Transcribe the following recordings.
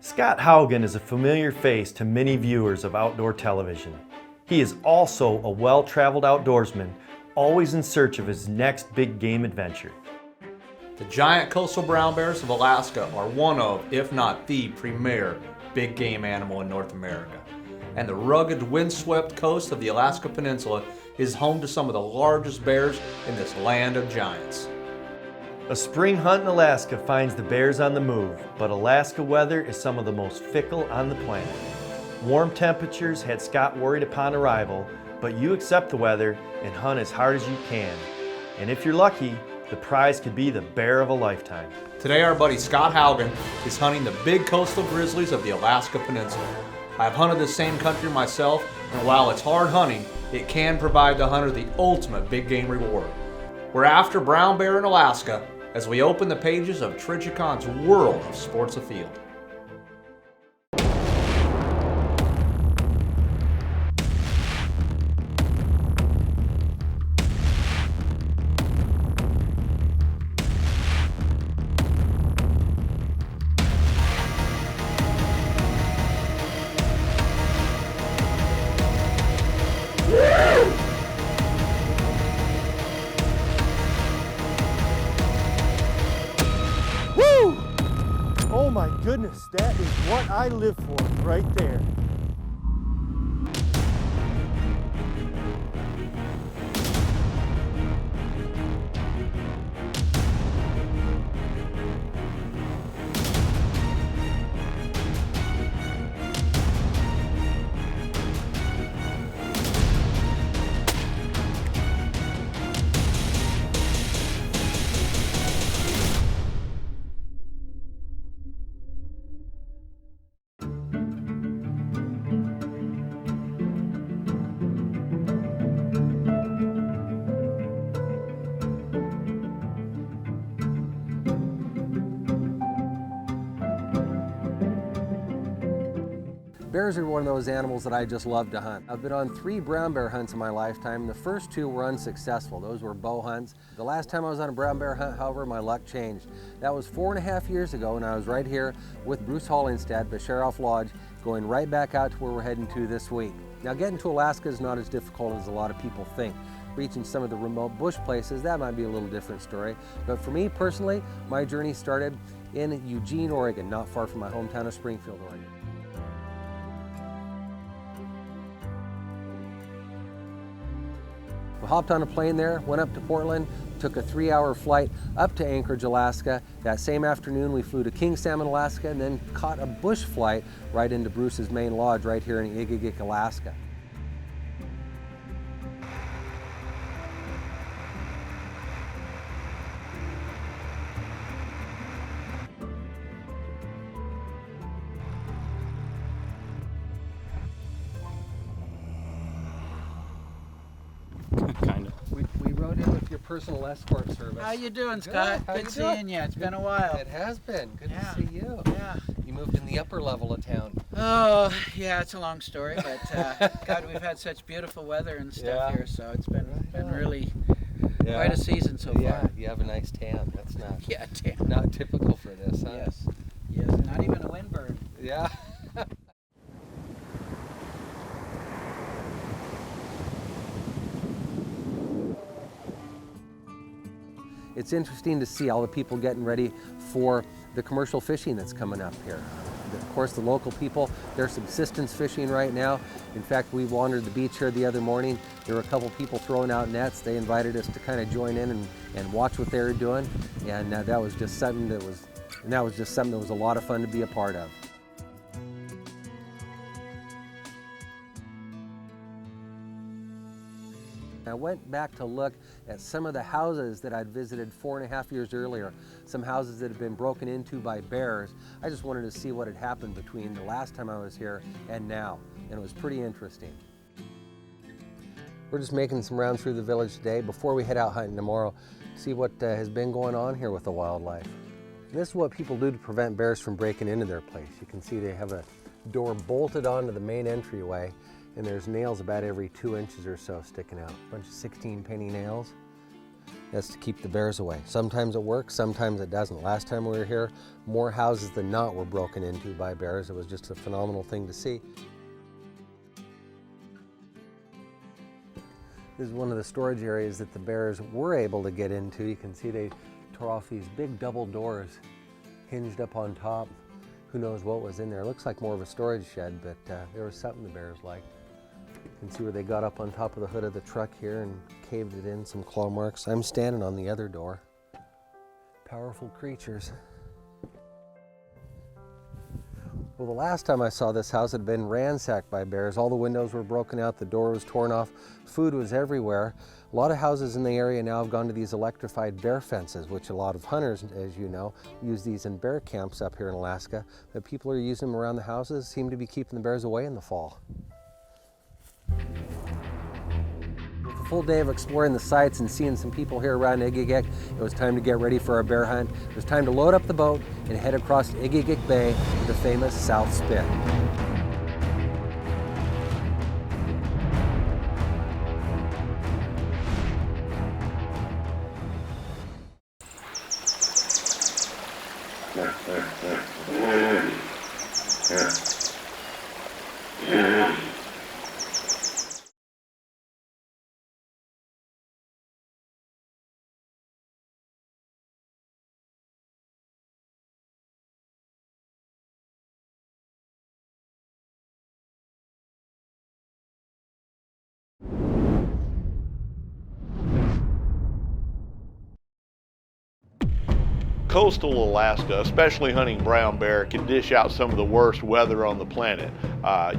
Scott Haugen is a familiar face to many viewers of outdoor television. He is also a well-traveled outdoorsman, always in search of his next big game adventure. The giant coastal brown bears of Alaska are one of, if not the premier, big game animal in North America. And the rugged, windswept coast of the Alaska Peninsula is home to some of the largest bears in this land of giants. A spring hunt in Alaska finds the bears on the move, but Alaska weather is some of the most fickle on the planet. Warm temperatures had Scott worried upon arrival, but you accept the weather and hunt as hard as you can. And if you're lucky, the prize could be the bear of a lifetime. Today our buddy Scott Haugen is hunting the big coastal grizzlies of the Alaska Peninsula. I've hunted this same country myself, and while it's hard hunting, it can provide the hunter the ultimate big game reward. We're after brown bear in Alaska as we open the pages of Trijicon's world of sports afield. Oh my goodness, that is what I live for right there. Bears are one of those animals that I just love to hunt. I've been on 3 brown bear hunts in my lifetime. The first 2 were unsuccessful. Those were bow hunts. The last time I was on a brown bear hunt, however, my luck changed. That was 4.5 years ago, and I was right here with Bruce Hollingstad, Basharoff Lodge, going right back out to where we're heading to this week. Now, getting to Alaska is not as difficult as a lot of people think. Reaching some of the remote bush places, that might be a little different story. But for me personally, my journey started in Eugene, Oregon, not far from my hometown of Springfield, Oregon. We hopped on a plane there, went up to Portland, took a 3-hour flight up to Anchorage, Alaska. That same afternoon, we flew to King Salmon, Alaska, and then caught a bush flight right into Bruce's main lodge right here in Igigik, Alaska. Kind of. We rode in with your personal escort service. How you doing, Scott? How Good you seeing you. It's been a while. It has been. Good Yeah. to see you. Yeah. You moved in the upper level of town. Oh, yeah, it's a long story, but God, we've had such beautiful weather and stuff Yeah. here, so it's been on. really Yeah. quite a season so Yeah, far. you have a nice tan. That's not Yeah, damn. not typical for this, huh? Yes. Yes, not even a windbird. Yeah. It's interesting to see all the people getting ready for the commercial fishing that's coming up here. Of course, the local people, they're subsistence fishing right now. In fact, we wandered the beach here the other morning. There were a couple people throwing out nets. They invited us to kind of join in and watch what they were doing. And that was just something that was a lot of fun to be a part of. I went back to look at some of the houses that I'd visited 4.5 years earlier, some houses that had been broken into by bears. I just wanted to see what had happened between the last time I was here and now, and it was pretty interesting. We're just making some rounds through the village today before we head out hunting tomorrow, see what has been going on here with the wildlife. And this is what people do to prevent bears from breaking into their place. You can see they have a door bolted onto the main entryway, and there's nails about every 2 inches or so sticking out. A bunch of 16 penny nails. That's to keep the bears away. Sometimes it works, sometimes it doesn't. Last time we were here, more houses than not were broken into by bears. It was just a phenomenal thing to see. This is one of the storage areas that the bears were able to get into. You can see they tore off these big double doors, hinged up on top. Who knows what was in there. It looks like more of a storage shed, but there was something the bears liked. You can see where they got up on top of the hood of the truck here and caved it in, some claw marks. I'm standing on the other door. Powerful creatures. Well, the last time I saw this house, it had been ransacked by bears. All the windows were broken out, the door was torn off, food was everywhere. A lot of houses in the area now have gone to these electrified bear fences, which a lot of hunters, as you know, use these in bear camps up here in Alaska. But people are using them around the houses, seem to be keeping the bears away in the fall. With a full day of exploring the sites and seeing some people here around Igigik, it was time to get ready for our bear hunt. It was time to load up the boat and head across to Igigik Bay to the famous South Spit. Coastal Alaska, especially hunting brown bear, can dish out some of the worst weather on the planet.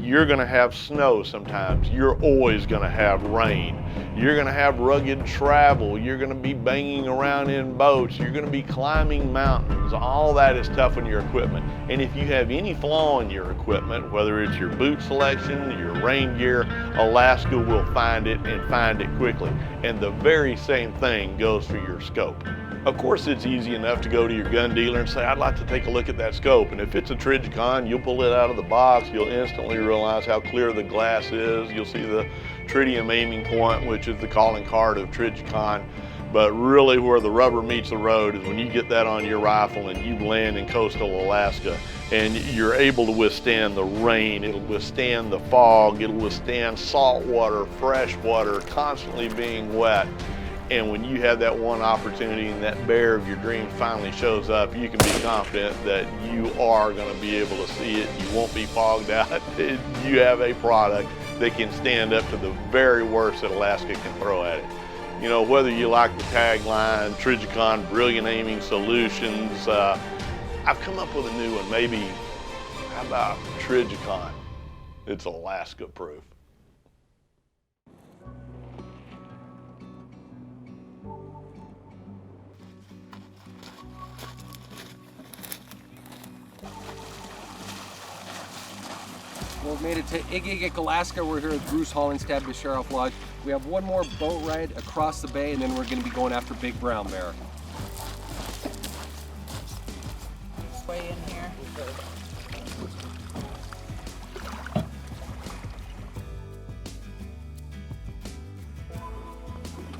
You're going to have snow sometimes. You're always going to have rain. You're going to have rugged travel. You're going to be banging around in boats. You're going to be climbing mountains. All that is tough on your equipment. And if you have any flaw in your equipment, whether it's your boot selection, your rain gear, Alaska will find it and find it quickly. And the very same thing goes for your scope. Of course, it's easy enough to go to your gun dealer and say, I'd like to take a look at that scope. And if it's a Trijicon, you'll pull it out of the box. You'll instantly realize how clear the glass is. You'll see the tritium aiming point, which is the calling card of Trijicon. But really where the rubber meets the road is when you get that on your rifle and you land in coastal Alaska and you're able to withstand the rain, it'll withstand the fog, it'll withstand salt water, fresh water, constantly being wet. And when you have that one opportunity and that bear of your dreams finally shows up, you can be confident that you are going to be able to see it. You won't be fogged out. You have a product that can stand up to the very worst that Alaska can throw at it. You know, whether you like the tagline, Trijicon, Brilliant Aiming Solutions, I've come up with a new one. Maybe, how about Trijicon? It's Alaska proof. Well, we've made it to Igigik, Alaska. We're here at Bruce Hollingstad Bisharoff Lodge. We have one more boat ride across the bay, and then we're going to be going after big brown bear. Way in here.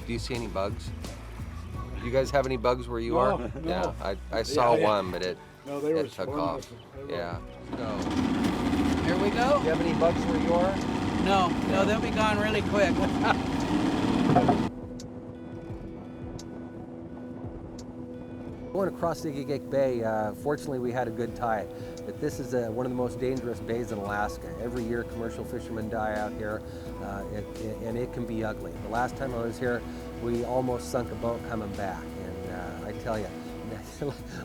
Do you see any bugs? Do you guys have any bugs where you are? No. Yeah, I saw Yeah. one, but it They were took swarming off. us. Yeah. So, Here we go. do you have any bugs where you are? No, they'll be gone really quick. Going across Igigik Bay, fortunately we had a good tide, but this is one of the most dangerous bays in Alaska. Every year commercial fishermen die out here, and it can be ugly. The last time I was here, we almost sunk a boat coming back, and I tell you,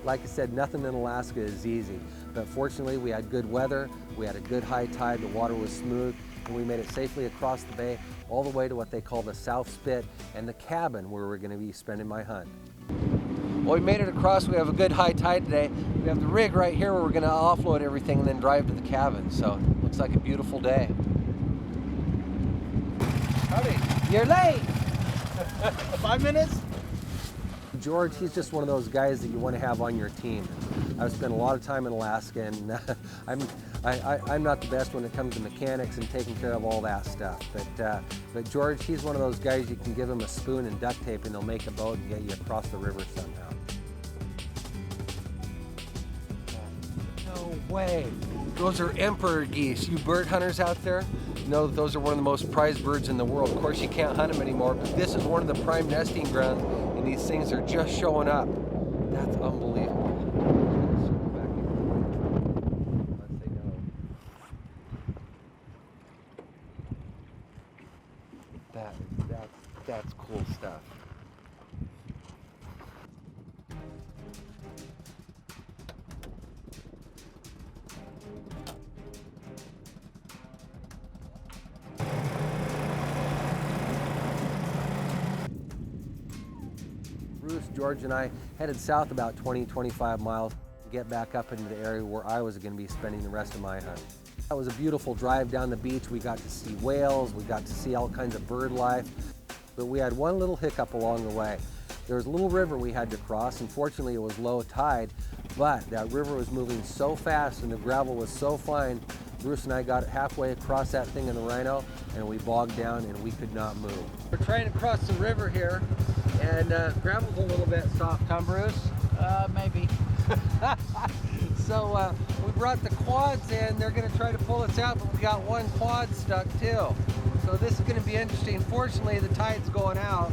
like I said, nothing in Alaska is easy, but fortunately we had good weather, we had a good high tide, the water was smooth, and we made it safely across the bay, all the way to what they call the South Spit and the cabin where we're going to be spending my hunt. Well, we made it across. We have a good high tide today. We have the rig right here where we're going to offload everything and then drive to the cabin. So, looks like a beautiful day. Howdy. You're late! 5 minutes? George, he's just one of those guys that you want to have on your team. I've spent a lot of time in Alaska, and I'm not the best when it comes to mechanics and taking care of all that stuff. But George, he's one of those guys you can give him a spoon and duct tape and they'll make a boat and get you across the river somehow. No way. Those are emperor geese. You bird hunters out there know that those are one of the most prized birds in the world. Of course, you can't hunt them anymore, but this is one of the prime nesting grounds, and these things are just showing up. That's unbelievable. That's cool stuff. Bruce, George, and I headed south about 20-25 miles to get back up into the area where I was going to be spending the rest of my hunt. That was a beautiful drive down the beach. We got to see whales, we got to see all kinds of bird life, but we had one little hiccup along the way. There was a little river we had to cross. Unfortunately, it was low tide, but that river was moving so fast and the gravel was so fine. Bruce and I got halfway across that thing in the Rhino, and we bogged down and we could not move. We're trying to cross the river here, and gravel's a little bit soft, huh, Bruce? Maybe. So we brought the quads in. They're going to try to pull us out, but we got one quad stuck too. So this is going to be interesting. Fortunately, the tide's going out.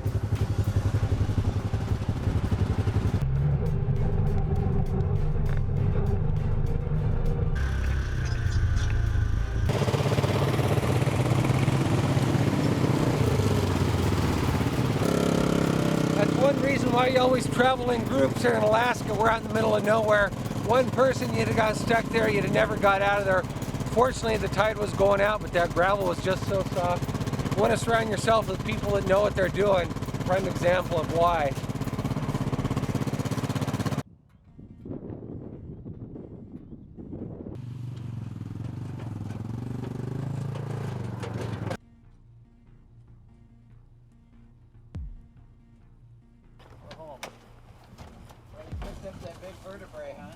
That's one reason why you always travel in groups here in Alaska. We're out in the middle of nowhere. One person, you'd have got stuck there, you'd have never got out of there. Fortunately, the tide was going out, but that gravel was just so soft. You want to surround yourself with people that know what they're doing. Prime example of why. Picked up that big vertebrae, huh?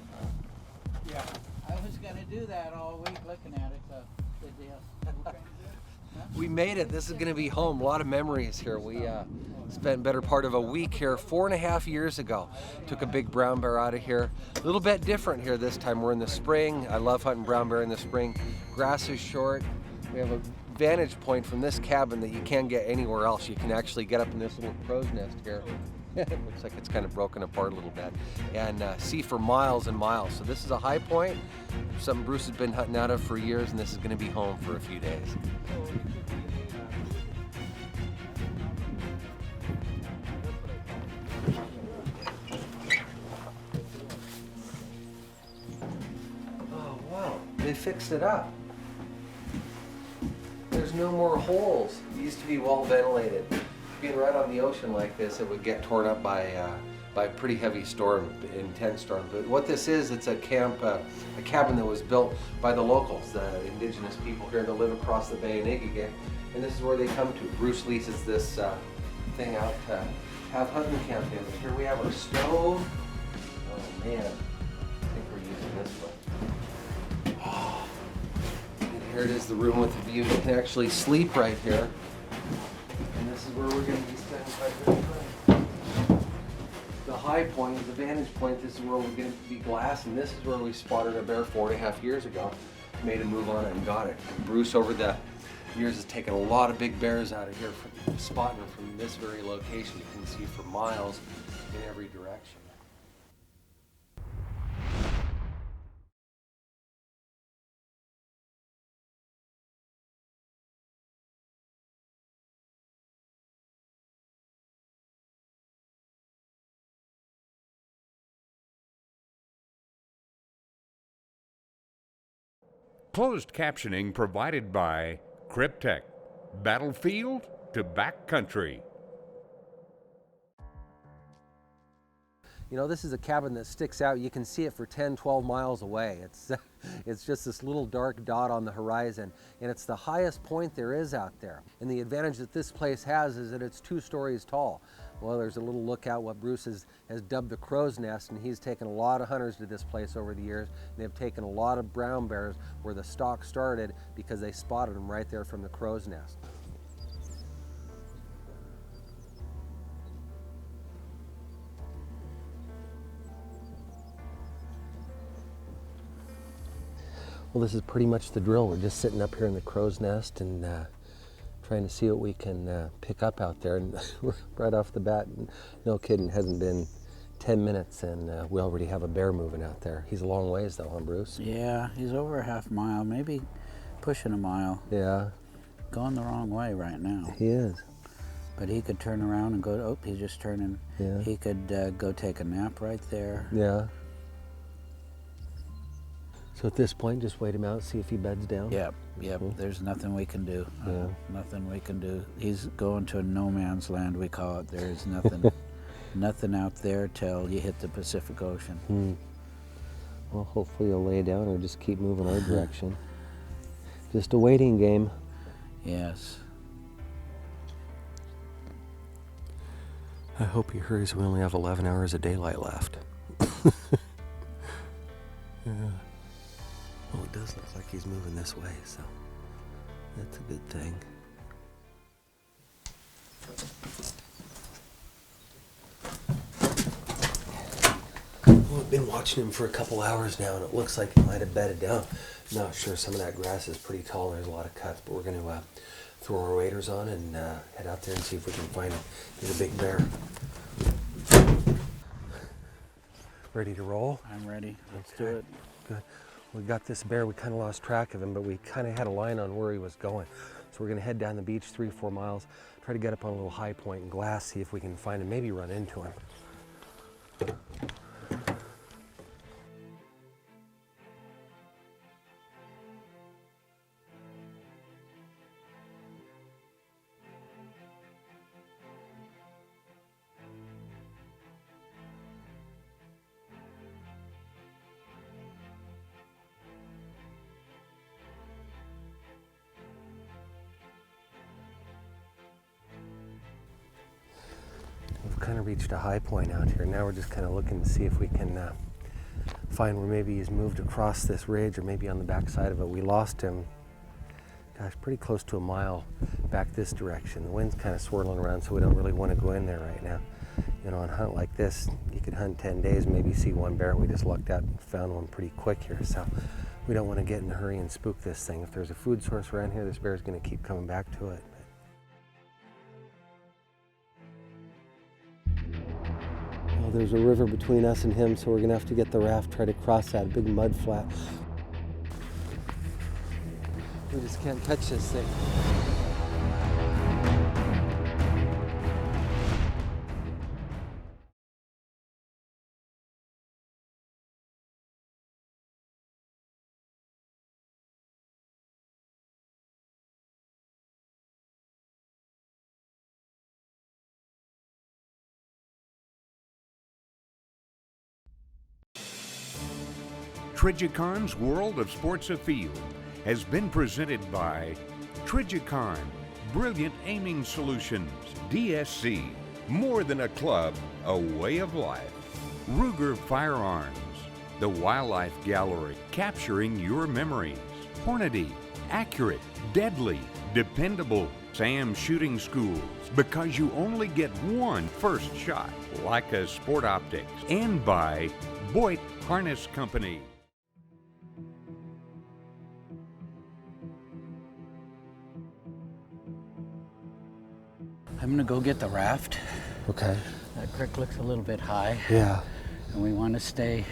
Yeah. I was gonna do that all week looking at it, so good deal. We made it. This is going to be home. A lot of memories here. We spent better part of a week here 4.5 years ago. Took a big brown bear out of here. A little bit different here this time. We're in the spring. I love hunting brown bear in the spring. Grass is short. We have a vantage point from this cabin that you can't get anywhere else. You can actually get up in this little crow's nest here. It looks like it's kind of broken apart a little bit, and see for miles and miles. So this is a high point, something Bruce has been hunting out of for years, and this is going to be home for a few days. Oh wow, they fixed it up. There's no more holes. It used to be well ventilated. Being right on the ocean like this, it would get torn up by a pretty heavy storm, intense storm. But what this is, it's a camp, a cabin that was built by the locals, the indigenous people here that live across the Bay of Nigigan. And this is where they come to. Bruce leases this thing out to have hunting camp in. But here we have our stove. Oh man, I think we're using this one. Oh. And here it is, the room with the view. You can actually sleep right here. And this is where we're going to be spending quite a bit of time. The high point, the vantage point, this is where we're going to be glass, and this is where we spotted a bear 4.5 years ago. Made a move on it and got it. And Bruce over the years has taken a lot of big bears out of here, spotting them from this very location. You can see for miles in every direction. Closed captioning provided by Cryptek. Battlefield to backcountry. You know, this is a cabin that sticks out. You can see it for 10, 12 miles away. It's just this little dark dot on the horizon, and it's the highest point there is out there. And the advantage that this place has is that it's 2 stories tall. Well, there's a little lookout, what Bruce has dubbed the Crow's Nest, and he's taken a lot of hunters to this place over the years. And they've taken a lot of brown bears where the stalk started because they spotted them right there from the Crow's Nest. Well, this is pretty much the drill. We're just sitting up here in the Crow's Nest and trying to see what we can pick up out there. And right off the bat, no kidding, hasn't been 10 minutes and we already have a bear moving out there. He's a long ways though, huh, Bruce? Yeah, he's over a half mile, maybe pushing a mile. Yeah. Going the wrong way right now. He is. But he could turn around and go, oh, he's just turning. Yeah. He could go take a nap right there. Yeah. So at this point, just wait him out, see if he beds down? Yep. There's nothing we can do. Yeah. Nothing we can do. He's going to no man's land, we call it. There's nothing, nothing out there till you hit the Pacific Ocean. Well, hopefully he'll lay down or just keep moving our direction. Just a waiting game. Yes. I hope he hurries. We only have 11 hours of daylight left. Yeah. Well, it does look like he's moving this way, so that's a good thing. Well, we've been watching him for a couple hours now, and it looks like he might have bedded down. Not sure, some of that grass is pretty tall, and there's a lot of cuts, but we're going to throw our waders on and head out there and see if we can find him. He's a big bear. Ready to roll? I'm ready. Let's do it. Good. We got this bear, we kind of lost track of him, but we kind of had a line on where he was going. So we're gonna head down the beach 3 or 4 miles, try to get up on a little high point in Glass, see if we can find him, maybe run into him. We've kind of reached a high point out here. Now we're just kind of looking to see if we can find where maybe he's moved across this ridge or maybe on the back side of it. We lost him, gosh, pretty close to a mile back this direction. The wind's kind of swirling around, so we don't really want to go in there right now. You know, on a hunt like this, you could hunt 10 days, maybe see one bear. We just lucked out and found one pretty quick here, so we don't want to get in a hurry and spook this thing. If there's a food source around here, this bear's going to keep coming back to it. Well, there's a river between us and him, so we're going to have to get the raft, try to cross that big mud flat. We just can't touch this thing. Trijicon's World of Sports Afield has been presented by Trijicon, Brilliant Aiming Solutions, DSC, more than a club, a way of life. Ruger Firearms, the Wildlife Gallery, capturing your memories. Hornady, accurate, deadly, dependable. Sam Shooting Schools, because you only get one first shot. Leica Sport Optics, and by Boyd Harness Company. I'm gonna go get the raft. Okay. That creek looks a little bit high. Yeah. And we want to stay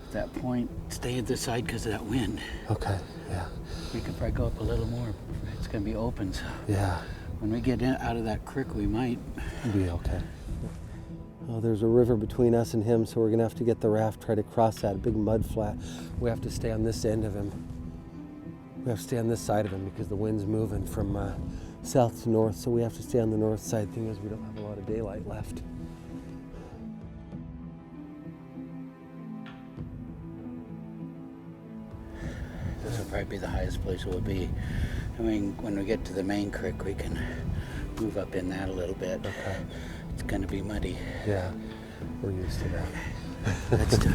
at that point, stay at this side because of that wind. Okay. Yeah. We could probably go up a little more. It's gonna be open, so Yeah. when we get out of that creek, we might. Be okay. Well, there's a river between us and him, so we're gonna have to get the raft, try to cross that big mud flat. We have to stay on this end of him. We have to stay on this side of him because the wind's moving from south to north, so we have to stay on the north side. Thing is, we don't have a lot of daylight left. This will probably be the highest place we'll be. I mean, when we get to the main creek, we can move up in that a little bit. Okay. It's gonna be muddy. Yeah, we're used to that. Let's do it.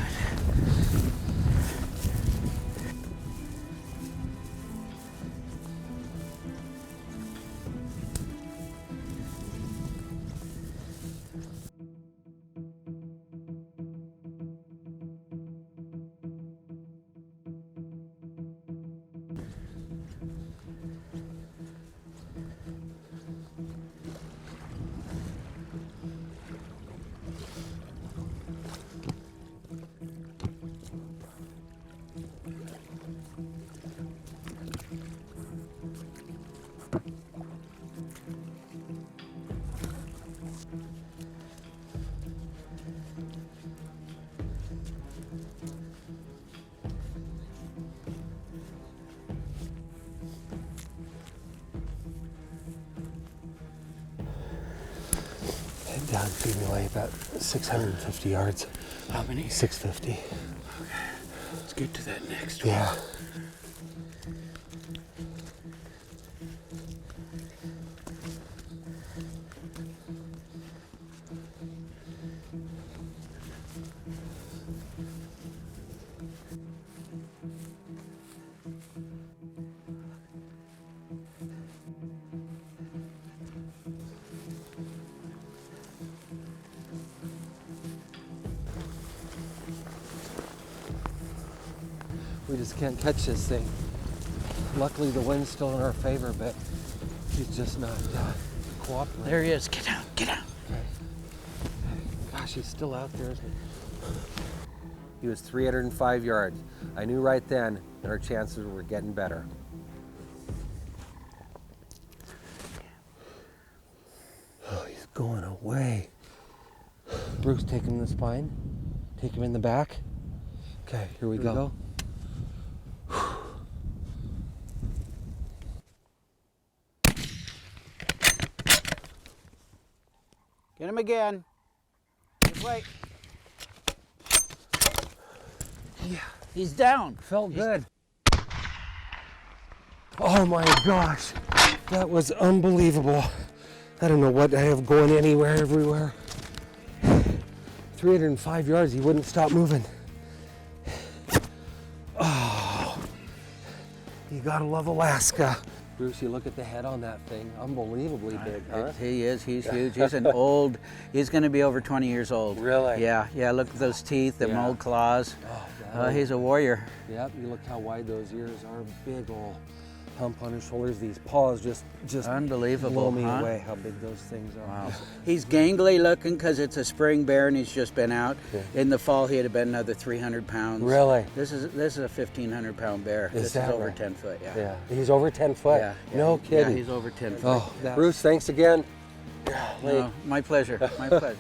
Head down, feeding away about 650 yards. How many? 650. Okay. Let's get to that next one. Yeah. We just can't catch this thing. Luckily, the wind's still in our favor, but he's just not cooperating. There he is. Get down. Get down. Okay. Gosh, he's still out there, isn't he? He was 305 yards. I knew right then that our chances were getting better. Oh, he's going away. Bruce, take him in the spine. Take him in the back. Okay, here we go. Get him again. Just wait. Yeah, He's down. felt good. Oh my gosh, that was unbelievable. I don't know what I have going anywhere, everywhere. 305 yards, he wouldn't stop moving. Oh, you gotta love Alaska. Bruce, you look at the head on that thing, unbelievably big, huh? He is. He's huge. He's an old. He's going to be over 20 years old. Really? Yeah. Yeah. Look at those teeth, them Yeah. old claws. Oh, He's a warrior. Yep, you look how wide those ears are, big old hump on his shoulders. These paws just Unbelievable, blow me huh? away how big those things are. Wow. He's gangly looking because it's a spring bear and he's just been out. Yeah. In the fall, he'd have been another 300 pounds. Really? This is a 1,500-pound bear. Is This that is over right? 10 foot. Yeah. Yeah, he's over 10 foot. Yeah. No kidding. Yeah, he's over 10 foot. Oh, Bruce, thanks again. No, my pleasure. My pleasure.